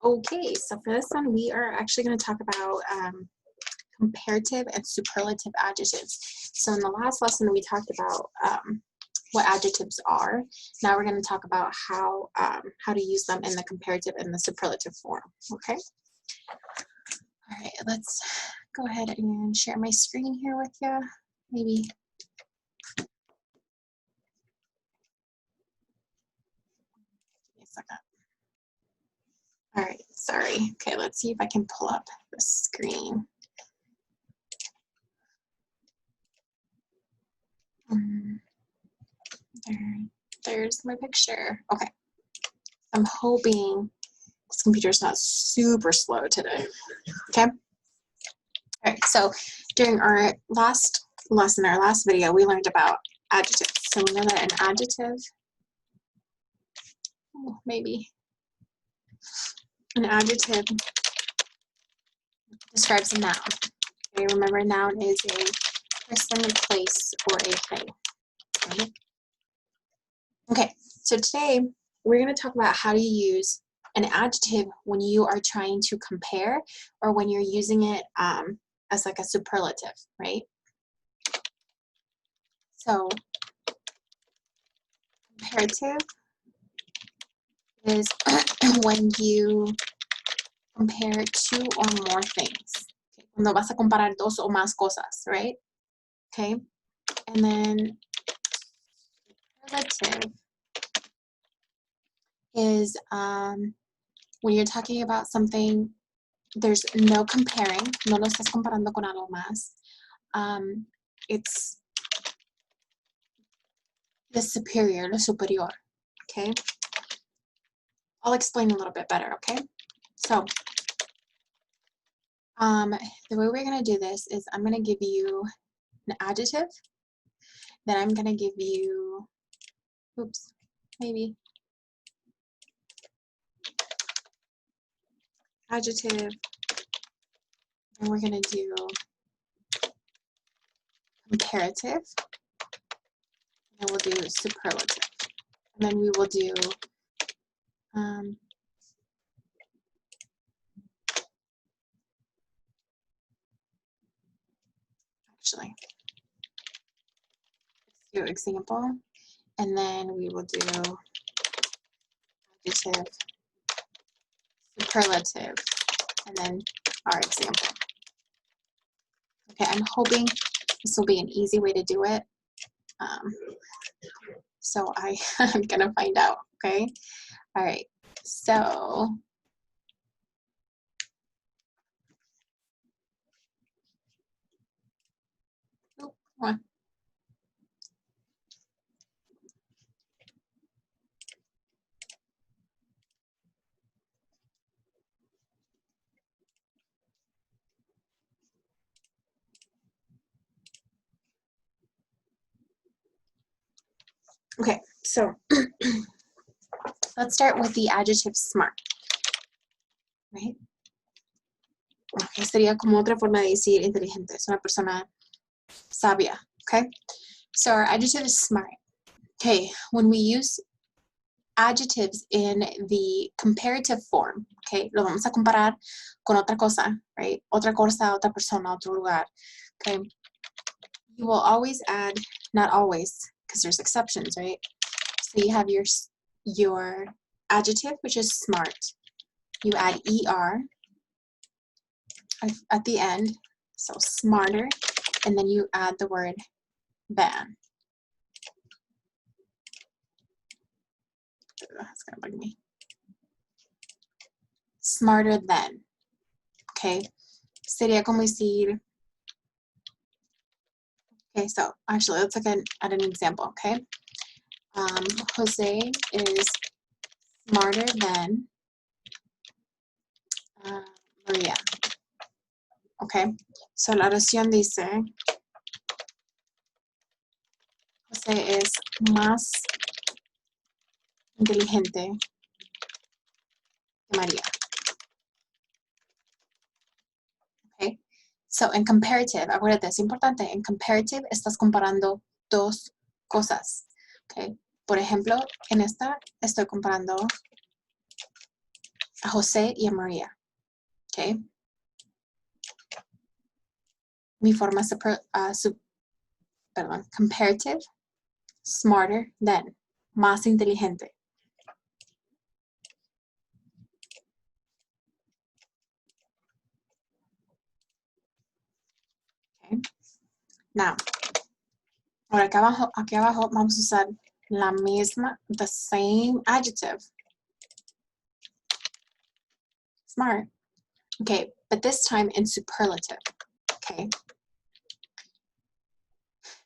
Okay, so for this one, we are actually going to talk about comparative and superlative adjectives. So in the last lesson, we talked about what adjectives are. Now we're going to talk about how to use them in the comparative and the superlative form. Okay. All right, let's go ahead and share my screen here with you. Maybe. Give me a second. All right, sorry. Okay, let's see if I can pull up the screen. There's my picture. Okay. I'm hoping this computer's not super slow today. Okay. All right. So during our last lesson, our last video, we learned about adjectives. So we know that an adjective, maybe an adjective describes a noun. Okay. Remember, a noun is a person, a place, or a thing. Okay. Okay. So today we're going to talk about how to use an adjective when you are trying to compare or when you're using it as like a superlative, right? So comparative is when you compare two or more things. Okay. Cuando vas a comparar dos o más cosas, right? Okay. And then superlative is when you're talking about something, there's no comparing, no lo estás comparando con algo más. It's the superior, lo superior, okay? I'll explain a little bit better, okay? So, the way we're gonna do this is I'm gonna give you an adjective, then I'm gonna give you, oops, maybe, adjective, and we're gonna do comparative, and we'll do superlative, and then we will do actually, let's do example, and then we will do adjective, superlative, and then our example. Okay, I'm hoping this will be an easy way to do it. So I'm gonna find out, okay? All right, so one. Okay, so let's start with the adjective smart, right? Okay, sería como otra forma de decir inteligente. Es una persona sabia, okay? So our adjective is smart. Okay, when we use adjectives in the comparative form, okay, lo vamos a comparar con otra cosa, right? Otra cosa, otra persona, otro lugar, okay? You will always add, not always, because there's exceptions, right? So you have your adjective, which is smart. You add ER at the end, so smarter, and then you add the word than. That's gonna bug me. Smarter than, okay? Sería como decir, okay, so actually let's look at an example, okay? Jose is smarter than Maria. Okay, so la oración dice, Jose es más inteligente que María. Okay, so en comparative, acuérdate, es importante, en comparative estás comparando dos cosas. Okay, por ejemplo, en esta estoy comparando a José y a María. Okay. Mi forma comparative, smarter than, más inteligente. Okay. Now, ahora aquí abajo vamos a usar la misma, the same adjective. Smart. Okay, but this time in superlative. Okay.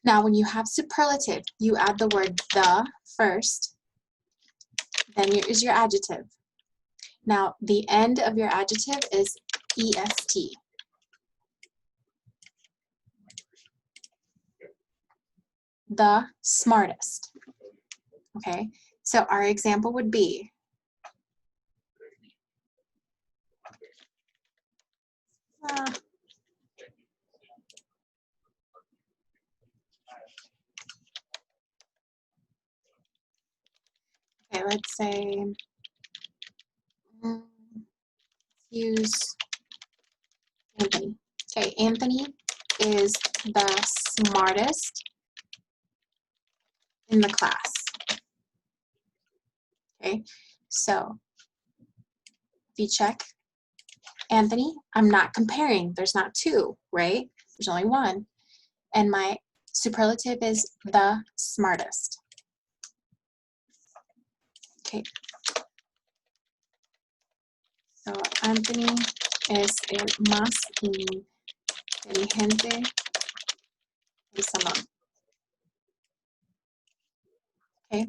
Now, when you have superlative, you add the word the first, then is your adjective. Now, the end of your adjective is est. The smartest. Okay, so our example would be, okay, let's say, use Anthony. Okay, Anthony is the smartest in the class. Okay, so if you check Anthony, I'm not comparing. There's not two, right? There's only one. And my superlative is the smartest. Okay. So Anthony es el más inteligente del salón. Okay.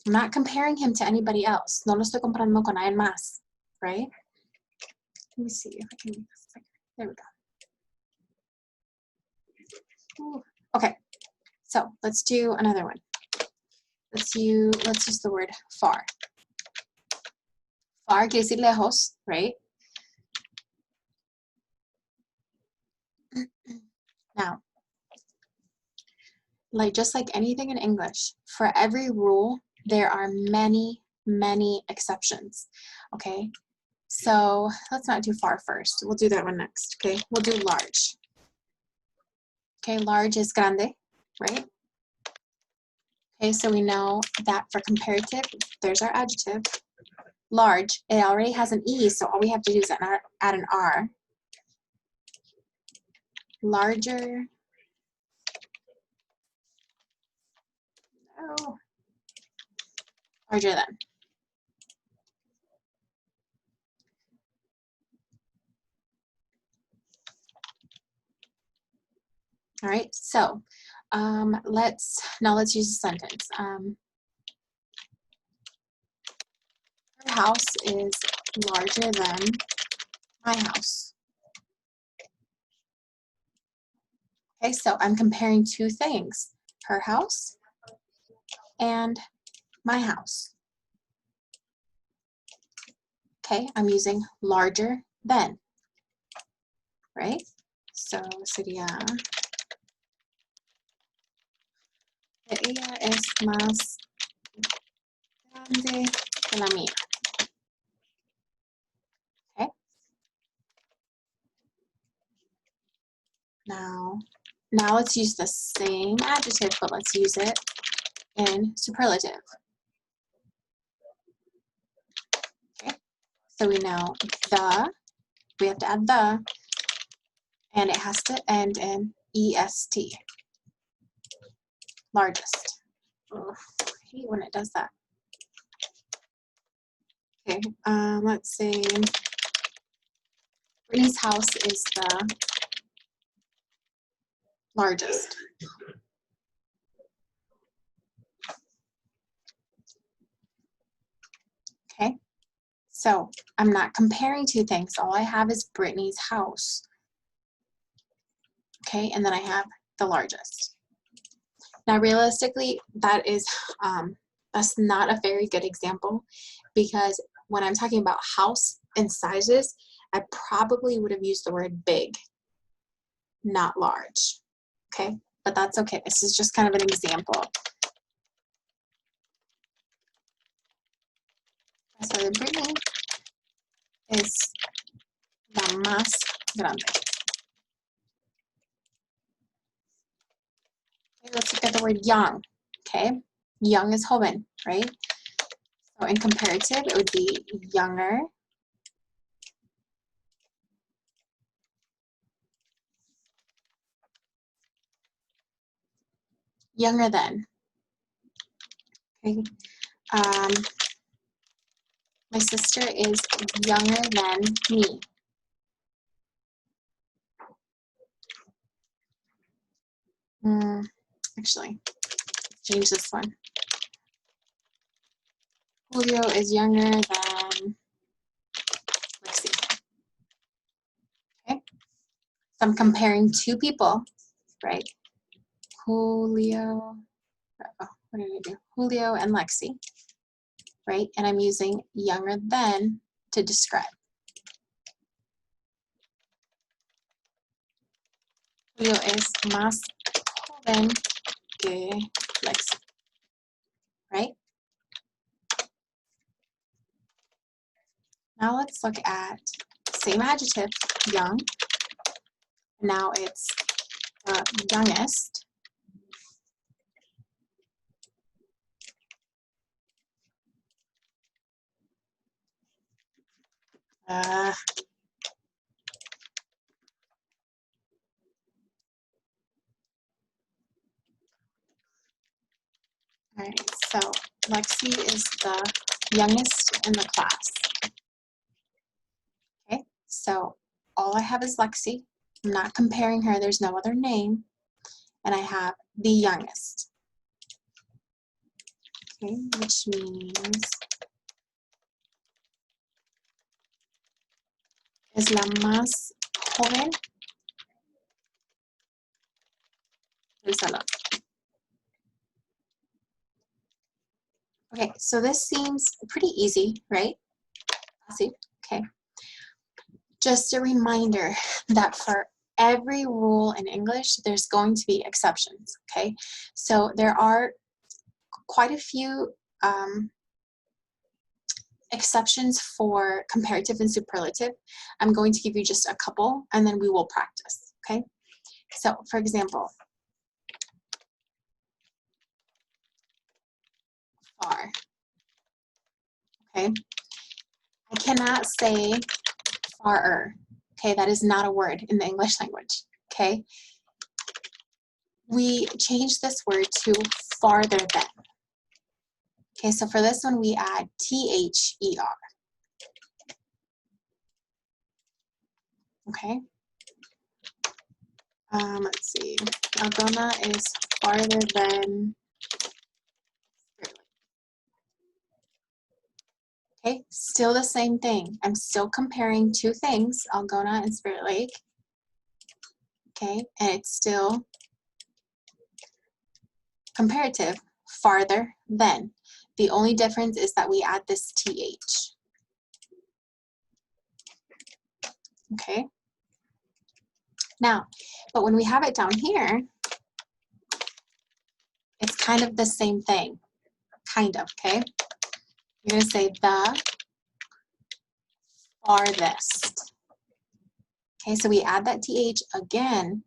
I'm not comparing him to anybody else. No lo estoy comparando con alguien más, right? Let me see if I can make this bigger. There we go. Ooh. Okay, so let's do another one. Let's use the word far. Far quiere decir lejos, right? Now, just like anything in English, for every rule, there are many, many exceptions, okay? So let's not do far first. We'll do that one next, okay? We'll do large. Okay, large is grande, right? Okay, so we know that for comparative, there's our adjective. Large, it already has an E, so all we have to do is add an R. Larger. Oh. Larger than. All right, so let's use a sentence. Her house is larger than my house. Okay, so I'm comparing two things, her house and my house. Okay, I'm using larger than, right? So sería, ella es más grande que la mía. Okay. Now let's use the same adjective, but let's use it in superlative. Okay. So we know we have to add the, and it has to end in est. Largest. Oh, I hate when it does that. Okay, let's say Brittany's house is the largest. Okay, so I'm not comparing two things. All I have is Brittany's house. Okay, and then I have the largest. Now, realistically, that's not a very good example, because when I'm talking about house and sizes, I probably would have used the word big, not large. Okay, but that's okay. This is just kind of an example. So Brittany es la más grande. Okay, let's look at the word young. Okay, young is joven, right? So in comparative, it would be younger. Younger than. Okay. My sister is younger than me. Actually, change this one. Julio is younger than Lexi. Okay, so I'm comparing two people, right? Julio, what did I do? Julio and Lexi, right? And I'm using younger than to describe. Julio es más joven que Lexi, right? Now let's look at same adjective, young. Now it's the youngest. All right, so Lexi is the youngest in the class. Okay, so all I have is Lexi. I'm not comparing her, there's no other name. And I have the youngest. Okay, which means es la más joven del salón. Okay, so this seems pretty easy, right? Okay. Just a reminder that for every rule in English, there's going to be exceptions, okay? So there are quite a few exceptions for comparative and superlative. I'm going to give you just a couple, and then we will practice, okay? So, for example, far, okay? I cannot say farer, okay? That is not a word in the English language, okay? We change this word to farther than. Okay, so for this one, we add T-H-E-R. Okay. Let's see. Algona is farther than Spirit Lake. Okay, still the same thing. I'm still comparing two things, Algona and Spirit Lake. Okay, and it's still comparative, farther than. The only difference is that we add this TH. Okay. Now, but when we have it down here, it's kind of the same thing. Kind of, okay? You're going to say the farthest. Okay, so we add that TH again,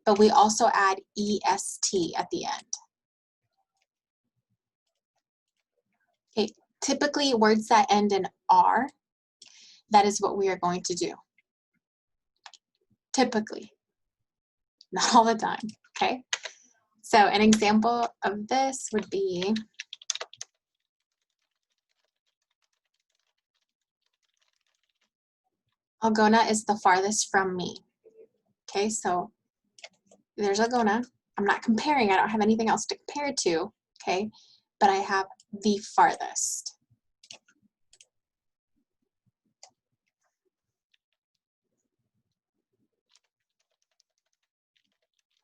but we also add EST at the end. Okay, typically words that end in R, that is what we are going to do. Typically, not all the time, okay? So an example of this would be Algona is the farthest from me. Okay, so there's Algona. I'm not comparing, I don't have anything else to compare to, okay? But I have the farthest.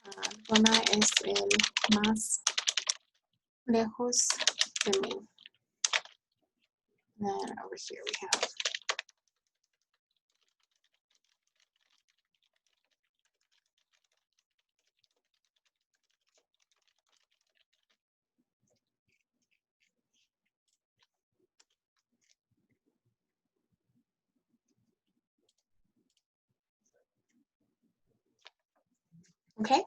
Algona es el más lejos de mí. And then over here we have Okay?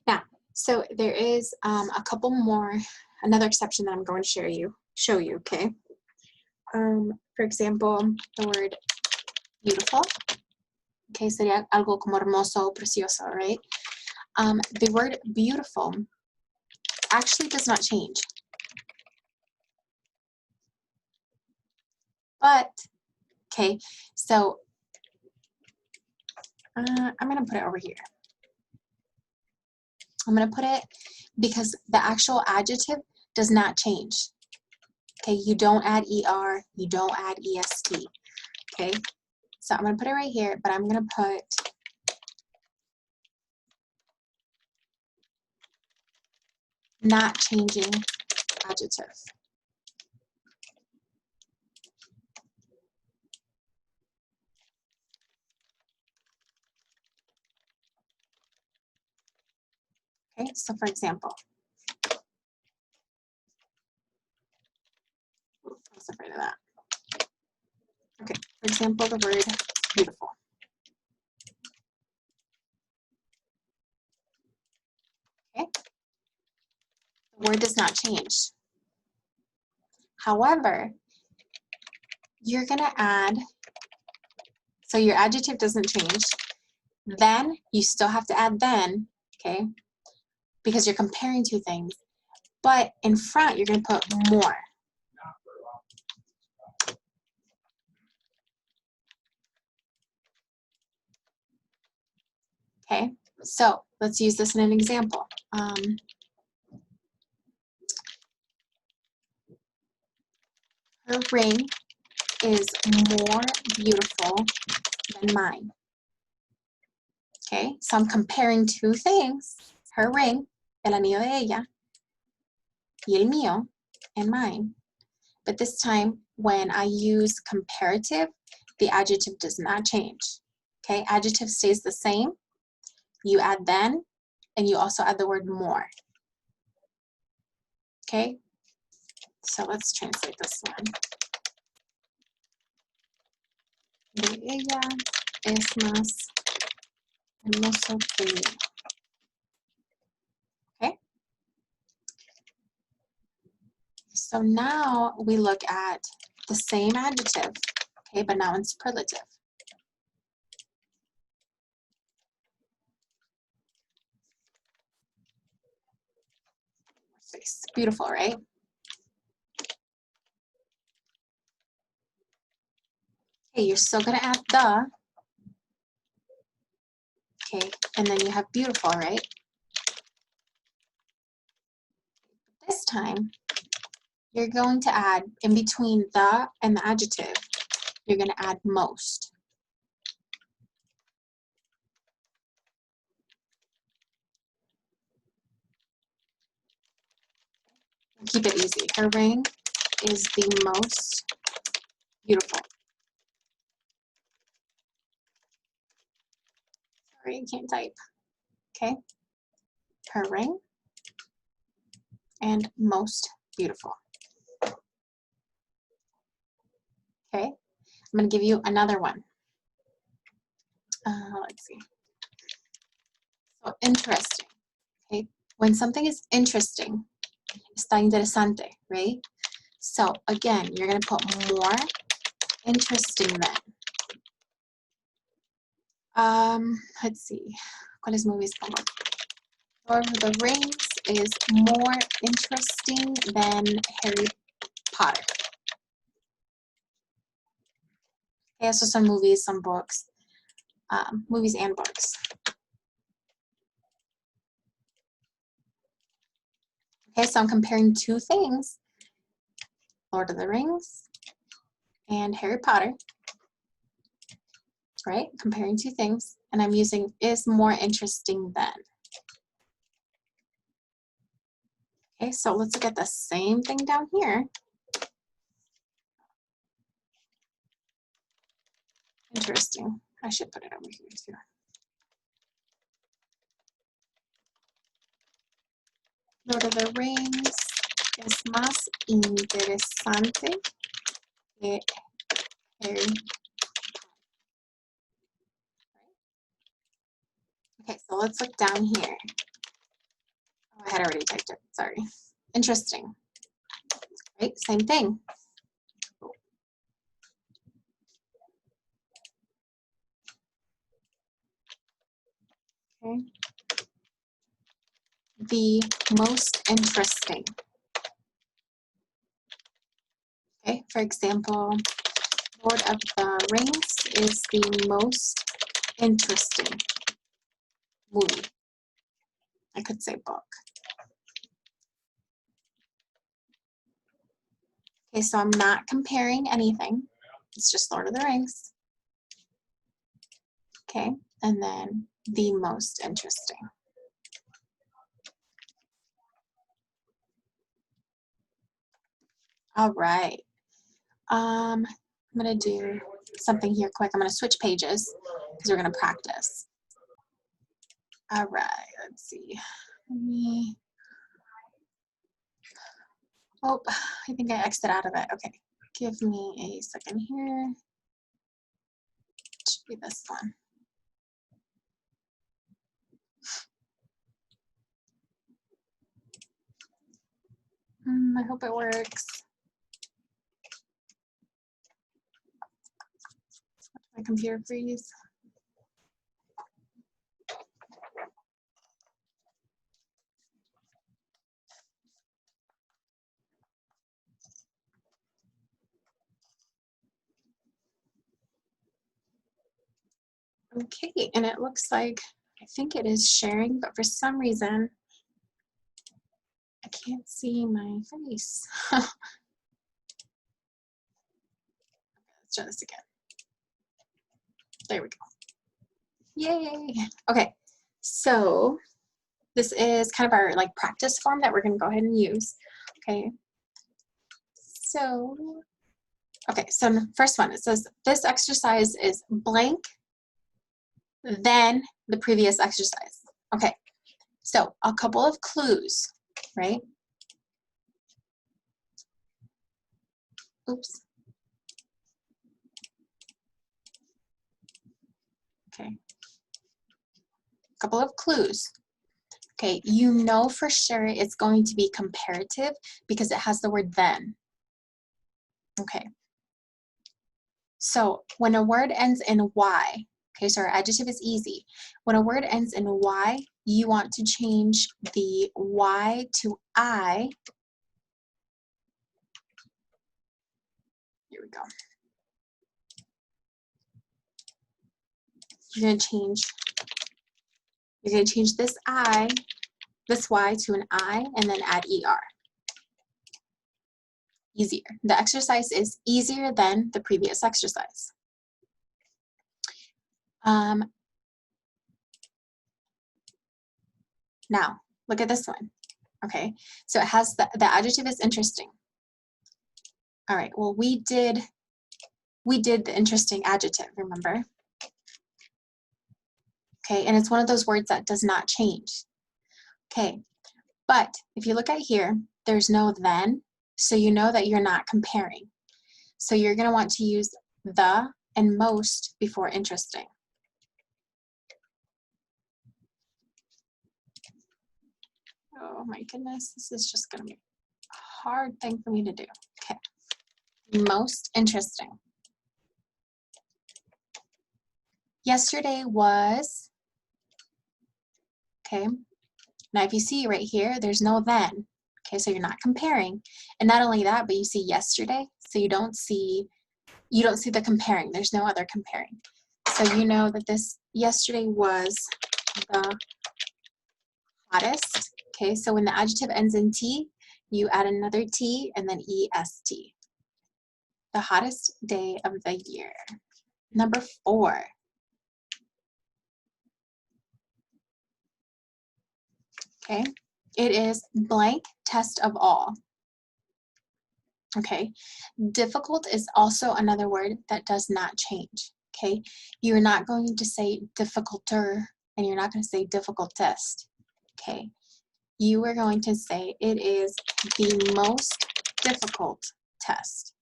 Now, so there is a couple more, another exception that I'm going to show you, okay? For example, the word beautiful. Okay, sería algo como hermoso, precioso, right? The word beautiful actually does not change. But, okay, so I'm going to put it over here. I'm going to put it because the actual adjective does not change. Okay, you don't add ER, you don't add EST. Okay, so I'm going to put it right here, but I'm going to put not changing adjective. Okay, so for example, I was afraid of that. Okay, for example, the word beautiful. Okay, the word does not change. However, you're going to add, so your adjective doesn't change, then you still have to add then, okay, because you're comparing two things, but in front you're going to put more. Okay, so let's use this in an example. Her ring is more beautiful than mine. Okay, so I'm comparing two things, her ring, el anillo de ella, y el mío, and mine. But this time, when I use comparative, the adjective does not change. Okay, adjective stays the same. You add then, and you also add the word more. Okay, so let's translate this one. De ella es más hermoso que yo. Okay, so now we look at the same adjective, okay, but now in superlative. Space. Beautiful, right? Okay, you're still gonna add the, okay, and then you have beautiful, right? This time, you're going to add, in between the and the adjective, you're gonna add most. Keep it easy. Her ring is the most beautiful. Sorry, I can't type. Okay. Her ring and most beautiful. Okay. I'm going to give you another one. Let's see. So interesting. Okay. When something is interesting, está interesante, right? So again, you're going to put more interesting than. Let's see. ¿Cuáles movies pongo? Lord of the Rings is more interesting than Harry Potter. Okay, so some movies, some books, movies and books. Okay, so I'm comparing two things, Lord of the Rings and Harry Potter, right? Comparing two things, and I'm using is more interesting than. Okay, so let's look at the same thing down here. Interesting. I should put it over here too. Lord of the Rings es más interesante que Harry. Okay, so let's look down here. Oh, I had already typed it, sorry. Interesting, right? Same thing. Okay. The most interesting. Okay, for example, Lord of the Rings is the most interesting movie. I could say book. Okay, so I'm not comparing anything. It's just Lord of the Rings. Okay, and then the most interesting. All right. I'm gonna do something here quick. I'm gonna switch pages because we're gonna practice. All right, let's see. Let me, oh, I think I exited out of it. Okay, give me a second here. It should be this one. I hope it works. My computer freeze. Okay, and it looks like, I think it is sharing, but for some reason, I can't see my face. Let's try this again. There we go. Yay. Okay, so this is kind of our like practice form that we're gonna go ahead and use. Okay, so, okay, so the first one, it says this exercise is blank, then the previous exercise. Okay, so a couple of clues, right? Oops. Okay, a couple of clues. Okay, you know for sure it's going to be comparative because it has the word then. Okay, so when a word ends in Y, okay, so our adjective is easy. When a word ends in Y, you want to change the Y to I. Here we go. You're gonna change this I, this Y to an I, and then add ER. Easier. The exercise is easier than the previous exercise. Now, look at this one. Okay, so it has the adjective is interesting. All right, well, we did the interesting adjective, remember? Okay, and it's one of those words that does not change. Okay, but if you look at here, there's no then, so you know that you're not comparing. So you're gonna want to use the and most before interesting. Oh my goodness, this is just gonna be a hard thing for me to do. Okay, most interesting. Yesterday was, okay, now if you see right here, there's no then. Okay, so you're not comparing. And not only that, but you see yesterday, so you don't see the comparing. There's no other comparing. So you know that this yesterday was the hottest. Okay, so when the adjective ends in T, you add another T and then EST. The hottest day of the year. Number 4. Okay, it is blank test of all. Okay, difficult is also another word that does not change. Okay, you're not going to say difficulter and you're not going to say difficult test. Okay, you are going to say it is the most difficult test.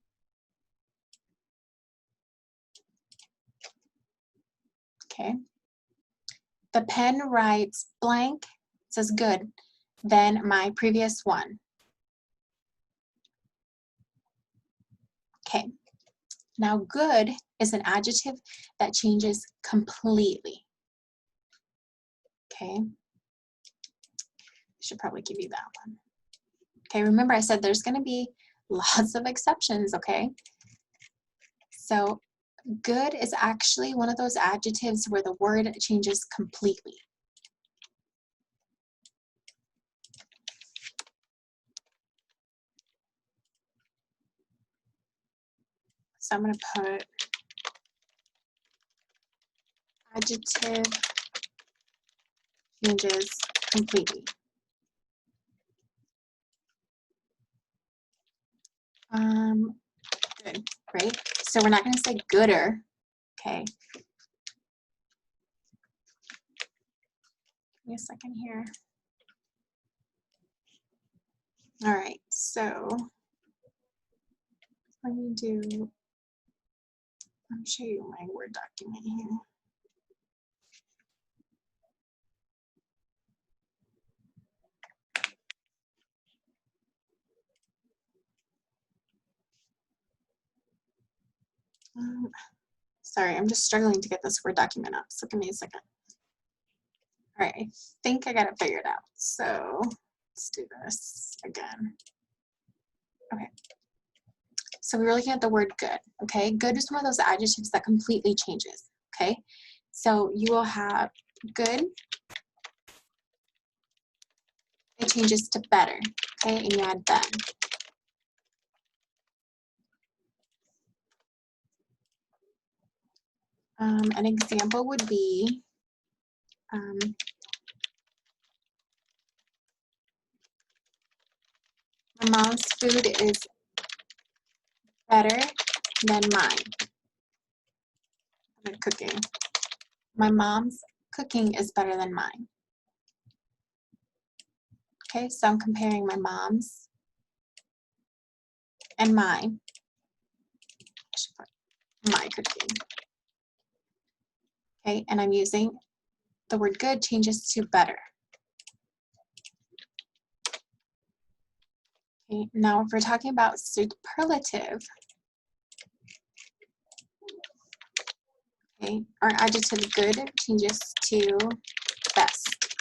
Okay, The pen writes blank, it says good, than my previous one. Okay, now good is an adjective that changes completely. Okay, I should probably give you that one. Okay, remember I said there's going to be lots of exceptions, okay? So good is actually one of those adjectives where the word changes completely. So I'm going to put adjective changes completely. Good, right? So we're not going to say gooder, okay? Give me a second here. All right, so let me show you my Word document here. Sorry, I'm just struggling to get this Word document up, so give me a second. All right, I think I got it figured out. So let's do this again. Okay. So we were looking at the word good, okay? Good is one of those adjectives that completely changes, okay? So you will have good, it changes to better, okay? And you add then. An example would be, my mom's food is better than mine. I'm cooking. My mom's cooking is better than mine. Okay, so I'm comparing my mom's and mine. I should put my cooking. Okay, and I'm using the word good changes to better. Okay, now if we're talking about superlative, okay, our adjective good changes to best.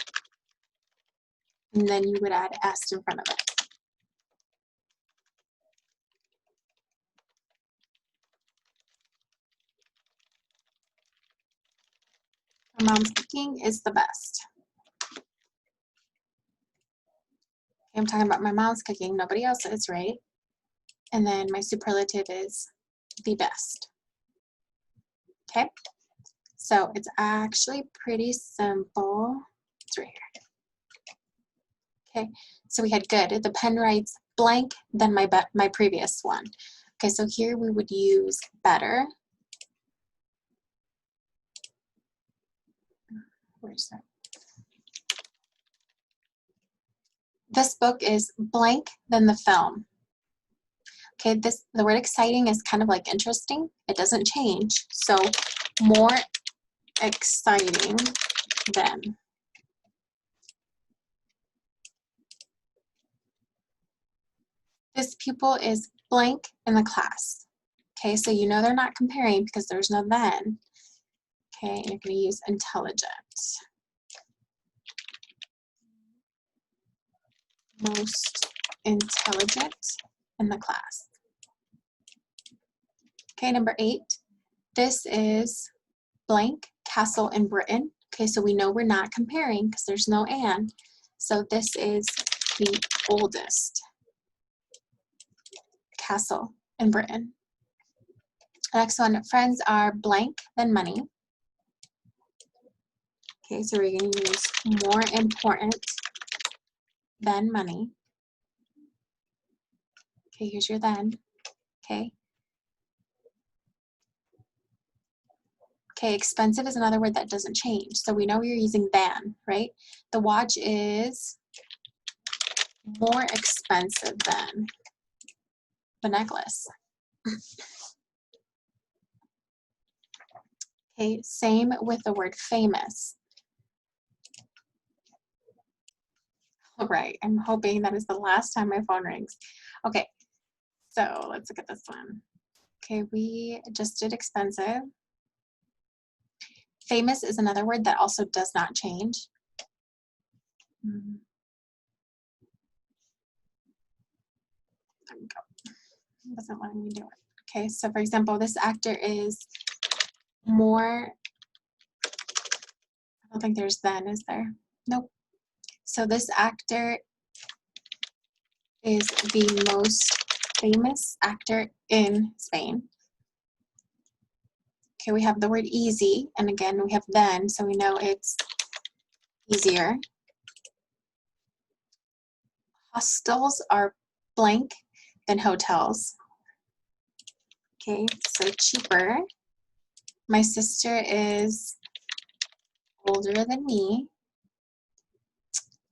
And then you would add est in front of it. My mom's cooking is the best. Okay, I'm talking about my mom's cooking, nobody else's, right? And then my superlative is the best. Okay, so it's actually pretty simple. It's right here. Okay, so we had good. The pen writes blank than my previous one. Okay, so here we would use better. Where's that? This book is blank than the film. Okay, the word exciting is kind of like interesting. It doesn't change. So more exciting than. This pupil is blank in the class. Okay, so you know they're not comparing because there's no then. Okay, and you're going to use intelligent. Most intelligent in the class. Okay, number 8. This is blank castle in Britain. Okay, so we know we're not comparing because there's no and. So this is the oldest castle in Britain. Next one, friends are blank than money. Okay, so we're going to use more important than money. Okay, here's your then. Okay. Okay, expensive is another word that doesn't change. So we know you're using than, right? The watch is more expensive than the necklace. Okay, same with the word famous. All right, I'm hoping that is the last time my phone rings. Okay, so let's look at this one. Okay, we just did expensive. Famous is another word that also does not change. There we go. It wasn't letting me do it. Okay, so for example, this actor is more, I don't think there's then, is there? Nope. So this actor is the most famous actor in Spain. Okay, we have the word easy, and again, we have then, so we know it's easier. Hostels are blank than hotels. Okay, so cheaper. My sister is older than me.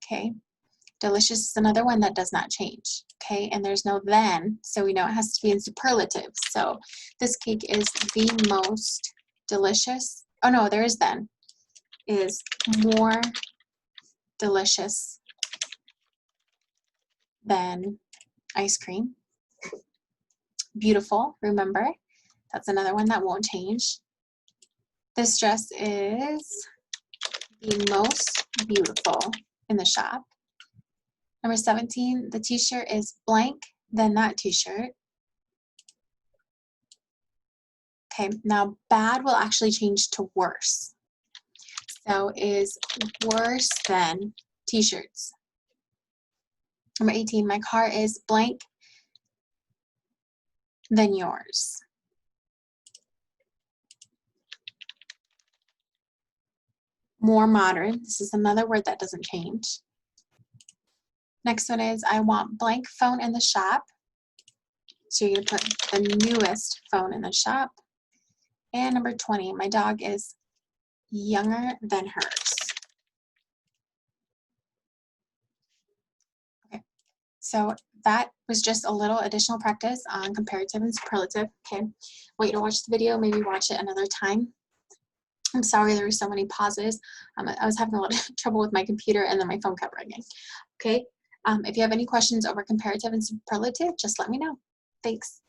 Okay, delicious is another one that does not change. Okay, and there's no then, so we know it has to be in superlative. So this cake is the most delicious. Oh no, there is then. Is more delicious than ice cream. Beautiful, remember, that's another one that won't change. This dress is the most beautiful in the shop. Number 17, the t-shirt is blank than that t-shirt. Okay, now bad will actually change to worse. So is worse than t-shirts. Number 18, my car is blank than yours. More modern, this is another word that doesn't change. Next one is, I want blank phone in the shop. So you're gonna put the newest phone in the shop. And number 20, my dog is younger than hers. Okay, so that was just a little additional practice on comparative and superlative. Okay, want you to watch the video, maybe watch it another time. I'm sorry there were so many pauses. I was having a little trouble with my computer and then my phone kept ringing. Okay, if you have any questions over comparative and superlative, just let me know. Thanks.